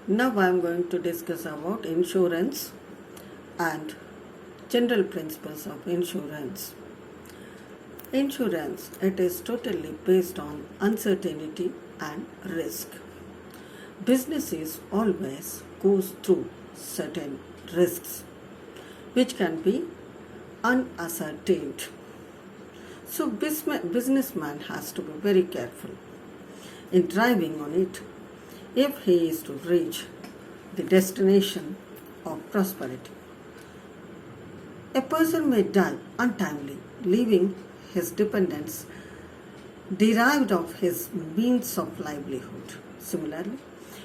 Now I am going to discuss about insurance and general principles of insurance. Insurance, it is totally based on uncertainty and risk. Businesses always goes through certain risks which can be unascertained. So businessman has to be very careful in driving on it if he is to reach the destination of prosperity. A person may die untimely, leaving his dependents derived of his means of livelihood. Similarly,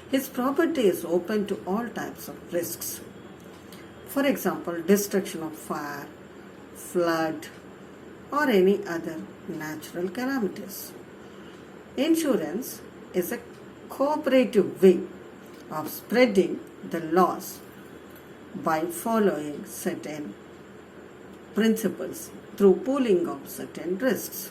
his property is open to all types of risks. For example, destruction of fire, flood, or any other natural calamities. Insurance is a cooperative way of spreading the loss by following certain principles through pooling of certain risks.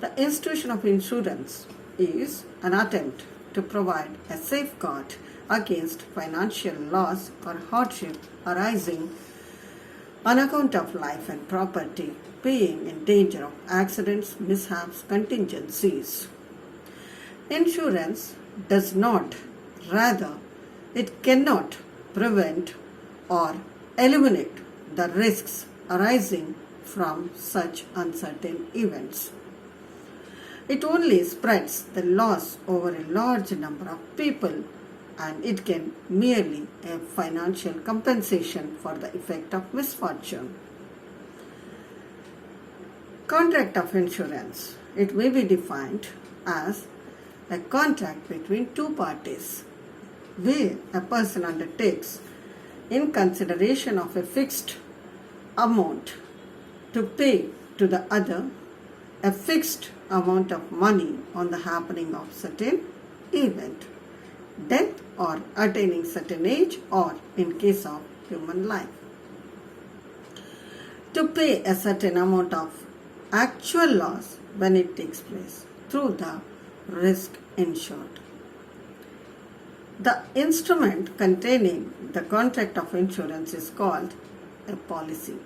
The institution of insurance is an attempt to provide a safeguard against financial loss or hardship arising on account of life and property being in danger of accidents, mishaps, contingencies. Insurance does not, rather, it cannot prevent or eliminate the risks arising from such uncertain events. It only spreads the loss over a large number of people, and it can merely a financial compensation for the effect of misfortune. Contract of insurance. It may be defined as a contract between two parties where a person undertakes, in consideration of a fixed amount, to pay to the other a fixed amount of money on the happening of certain event, death or attaining certain age, or in case of human life, to pay a certain amount of actual loss when it takes place through the risk insured. The instrument containing the contract of insurance is called a policy.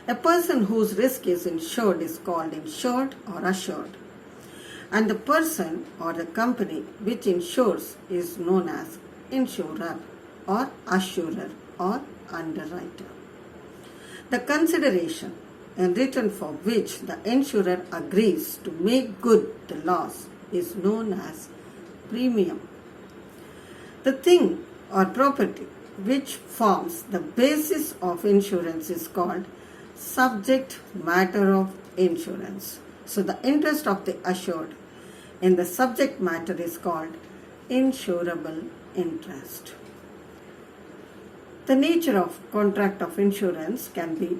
A person whose risk is insured is called insured or assured, and the person or the company which insures is known as insurer or assurer or underwriter. The consideration in return for which the insurer agrees to make good the loss is known as premium. The thing or property which forms the basis of insurance is called subject matter of insurance. So the interest of the assured in the subject matter is called insurable interest. The nature of contract of insurance can be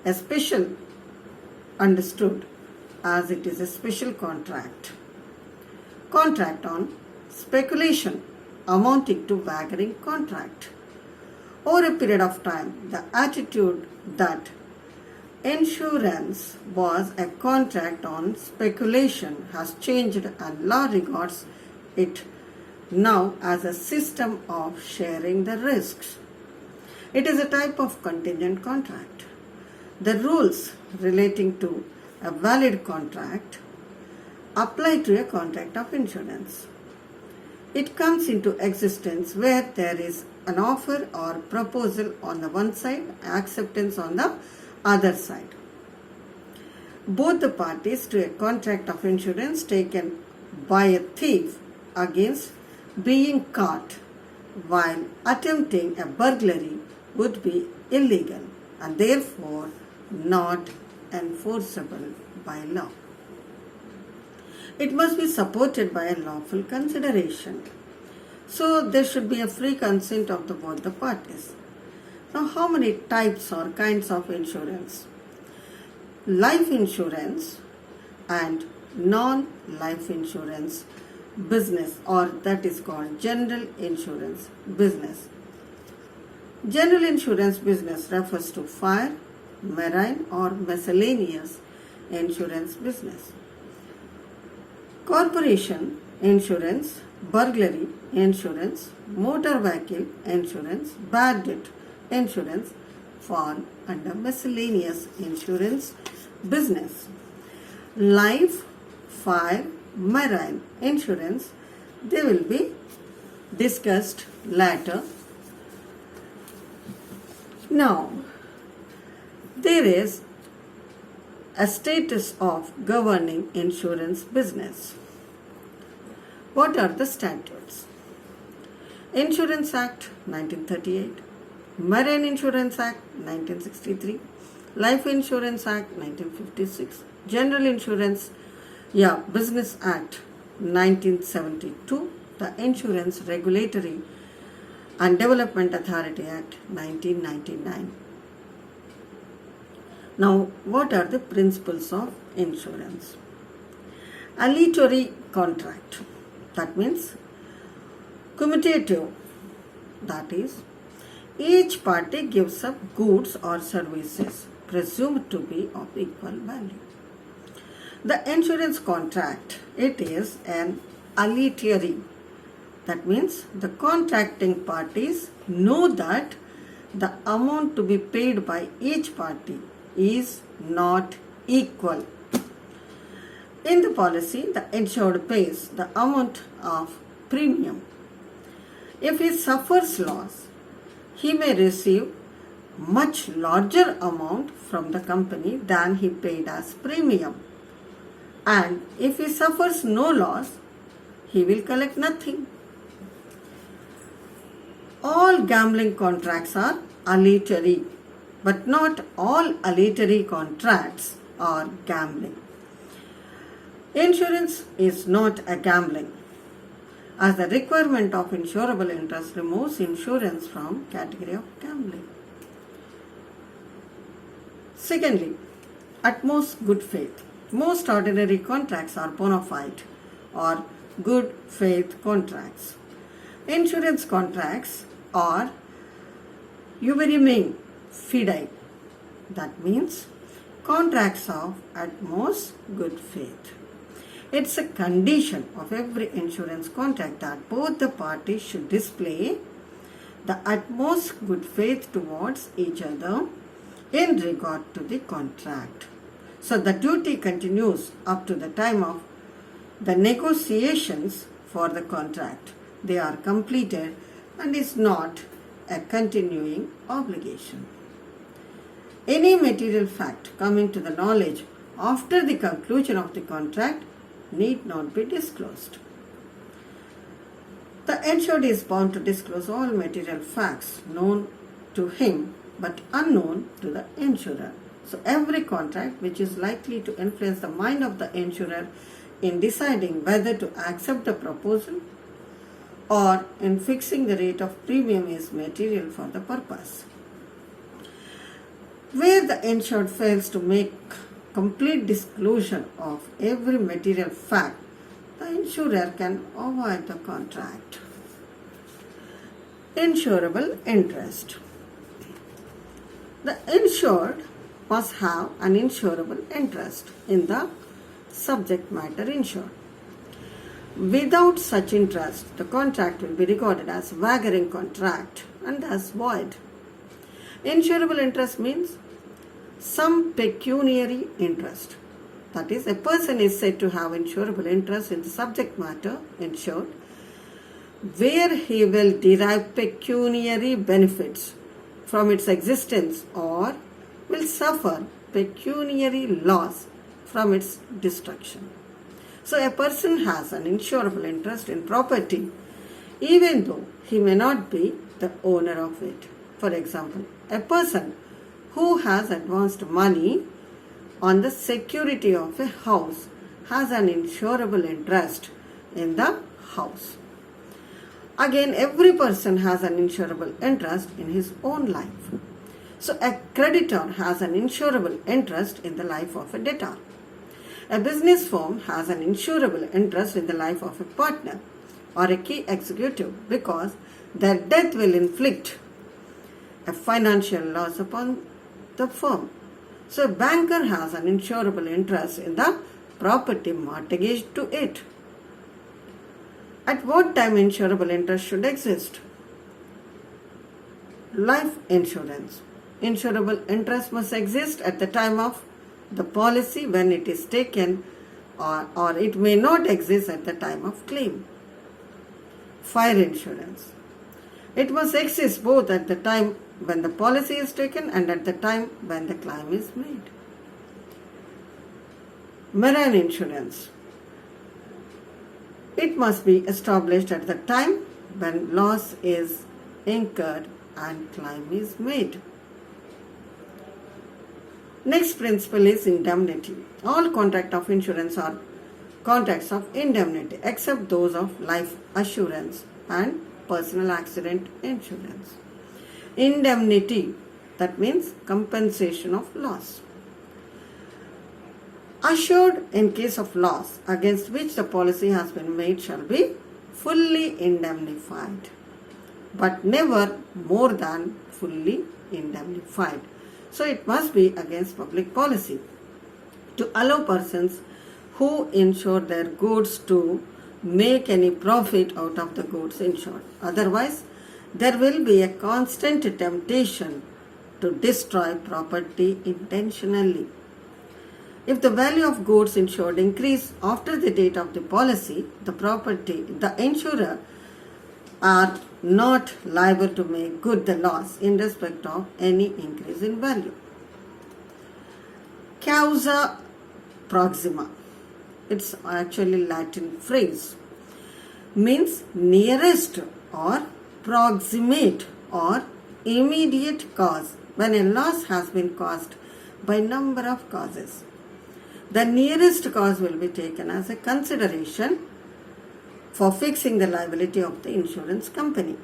a special understood as it is a special contract. Contract on speculation amounting to wagering contract. Over a period of time, the attitude that insurance was a contract on speculation has changed, and law regards it now as a system of sharing the risks. It is a type of contingent contract. The rules relating to a valid contract apply to a contract of insurance. It comes into existence where there is an offer or proposal on the one side, acceptance on the other side. Both the parties to a contract of insurance taken by a thief against being caught while attempting a burglary would be illegal and therefore not enforceable by law. It must be supported by a lawful consideration. So there should be a free consent of both the parties. Now, how many types or kinds of insurance? Life insurance and non-life insurance business, or that is called general insurance business. General insurance business refers to fire, marine or miscellaneous insurance business. Corporation insurance burglary insurance, motor vehicle insurance, bad debt insurance fall under miscellaneous insurance business. Life, fire, marine insurance, they will be discussed later. Now, there is a status of governing insurance business. What are the statutes? Insurance Act 1938, Marine Insurance Act 1963, Life Insurance Act 1956, General Insurance Business Act 1972, the Insurance Regulatory and Development Authority Act 1999. Now, what are the principles of insurance? Aleatory contract, that means commutative, that is, each party gives up goods or services presumed to be of equal value. The insurance contract, it is an aleatory. That means the contracting parties know that the amount to be paid by each party is not equal. In the policy, the insured pays the amount of premium. If he suffers loss, he may receive much larger amount from the company than he paid as premium. And if he suffers no loss, he will collect nothing. All gambling contracts are aleatory, but not all aleatory contracts are gambling. Insurance is not a gambling, as the requirement of insurable interest removes insurance from category of gambling. Secondly, utmost good faith. Most ordinary contracts are bona fide or good faith contracts. Insurance contracts are remain fidei, that means contracts of utmost good faith. It's a condition of every insurance contract that both the parties should display the utmost good faith towards each other in regard to the contract. So the duty continues up to the time of the negotiations for the contract. They are completed and is not a continuing obligation. Any material fact coming to the knowledge after the conclusion of the contract need not be disclosed. The insured is bound to disclose all material facts known to him but unknown to the insurer. So every contract which is likely to influence the mind of the insurer in deciding whether to accept the proposal or in fixing the rate of premium is material for the purpose. Where the insured fails to make complete disclosure of every material fact, the insurer can avoid the contract. Insurable interest. The insured must have an insurable interest in the subject matter insured. Without such interest, the contract will be regarded as vagrant contract and thus void. Insurable interest means some pecuniary interest. That is, a person is said to have insurable interest in the subject matter insured, where he will derive pecuniary benefits from its existence or will suffer pecuniary loss from its destruction. So a person has an insurable interest in property even though he may not be the owner of it. For example, a person who has advanced money on the security of a house has an insurable interest in the house. Again, every person has an insurable interest in his own life. So a creditor has an insurable interest in the life of a debtor. A business firm has an insurable interest in the life of a partner or a key executive because their death will inflict a financial loss upon the firm. So a banker has an insurable interest in the property mortgaged to it. At what time insurable interest should exist? Life insurance. Insurable interest must exist at the time of the policy when it is taken, or it may not exist at the time of claim. Fire insurance. It must exist both at the time when the policy is taken and at the time when the claim is made. Marine insurance. It must be established at the time when loss is incurred and claim is made. Next principle is indemnity. All contracts of insurance are contracts of indemnity except those of life assurance and personal accident insurance. Indemnity, that means compensation of loss. Assured in case of loss against which the policy has been made shall be fully indemnified, but never more than fully indemnified. So it must be against public policy to allow persons who insure their goods to make any profit out of the goods insured. Otherwise, there will be a constant temptation to destroy property intentionally. If the value of goods insured increase after the date of the policy, the insurer are not liable to make good the loss in respect of any increase in value. Causa Proxima. It's actually Latin phrase. Means nearest or proximate or immediate cause when a loss has been caused by number of causes. The nearest cause will be taken as a consideration for fixing the liability of the insurance company.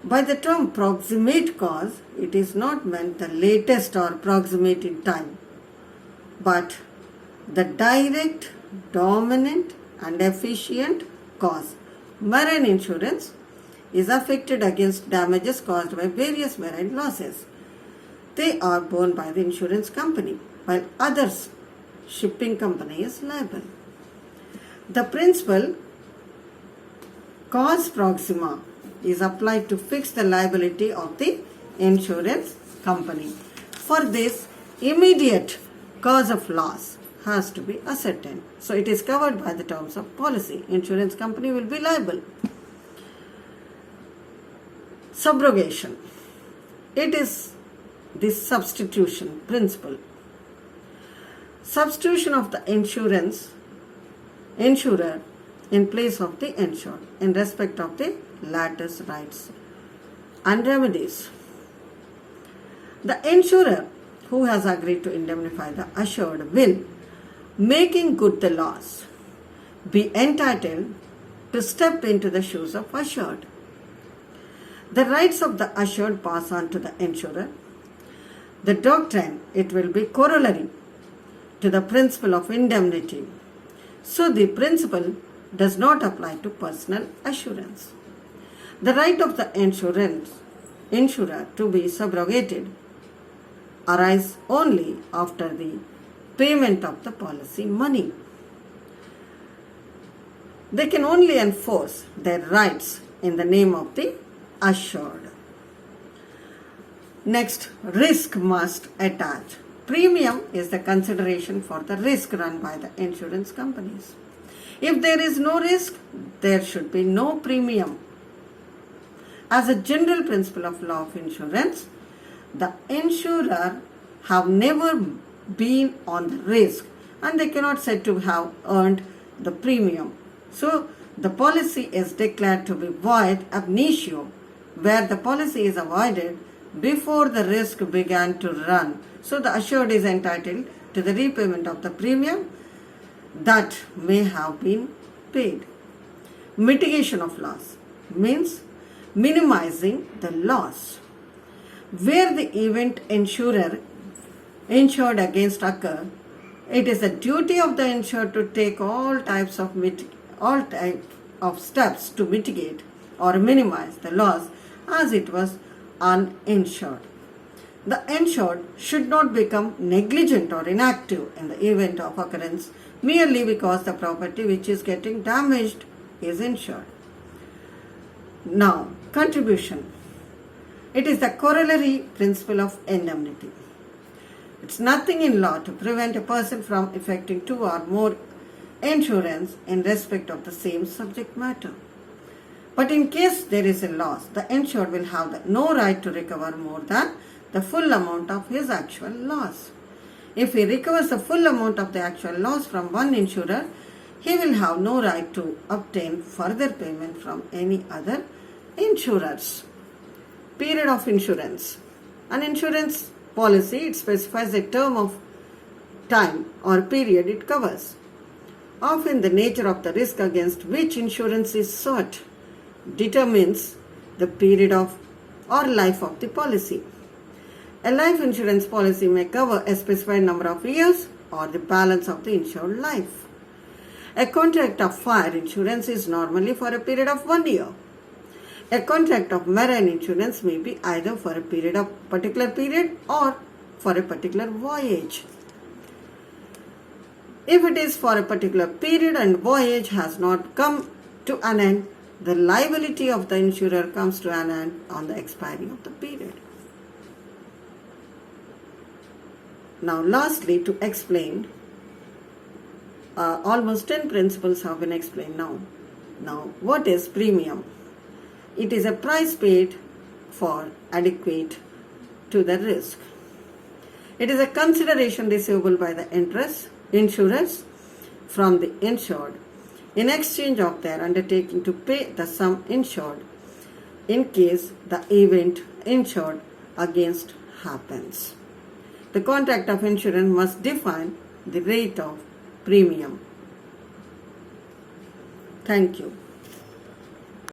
By the term proximate cause, it is not meant the latest or proximate in time, but the direct, dominant and efficient cause. Marine insurance is affected against damages caused by various marine losses. They are borne by the insurance company, while others, shipping company, is liable. The principle Causa Proxima is applied to fix the liability of the insurance company. For this, immediate cause of loss has to be ascertained. So it is covered by the terms of policy. Insurance company will be liable. Subrogation. It is the substitution principle. Substitution of the insurer in place of the insured in respect of the latter's rights and remedies. The insurer who has agreed to indemnify the assured will, making good the loss, be entitled to step into the shoes of assured. The rights of the assured pass on to the insurer. The doctrine, it will be corollary to the principle of indemnity. So the principle does not apply to personal assurance. The right of the insurer to be subrogated arise only after the payment of the policy money. They can only enforce their rights in the name of the assured. Next, risk must attach. Premium is the consideration for the risk run by the insurance companies. If there is no risk, there should be no premium. As a general principle of law of insurance, the insurer have never been on the risk and they cannot said to have earned the premium. So the policy is declared to be void ab initio, where the policy is avoided before the risk began to run. So the assured is entitled to the repayment of the premium that may have been paid. Mitigation of loss means minimizing the loss. Where the event insured against occur, it is the duty of the insured to take all types of steps to mitigate or minimize the loss as it was uninsured. The insured should not become negligent or inactive in the event of occurrence merely because the property which is getting damaged is insured. Now, contribution. It is the corollary principle of indemnity. It's nothing in law to prevent a person from effecting two or more insurance in respect of the same subject matter. But in case there is a loss, the insured will have no right to recover more than the full amount of his actual loss. If he recovers the full amount of the actual loss from one insurer, he will have no right to obtain further payment from any other insurers. Period of insurance. An insurance policy, it specifies a term of time or period it covers. Often the nature of the risk against which insurance is sought determines the period of or life of the policy. A life insurance policy may cover a specified number of years or the balance of the insured life. A contract of fire insurance is normally for a period of 1 year. A contract of marine insurance may be either for a particular period or for a particular voyage. If it is for a particular period and voyage has not come to an end, the liability of the insurer comes to an end on the expiry of the period. Now, lastly, to explain, almost 10 principles have been explained now. Now, what is premium? It is a price paid for adequate to the risk. It is a consideration receivable by the insurers from the insured in exchange of their undertaking to pay the sum insured in case the event insured against happens. The contract of insurance must define the rate of premium. Thank you.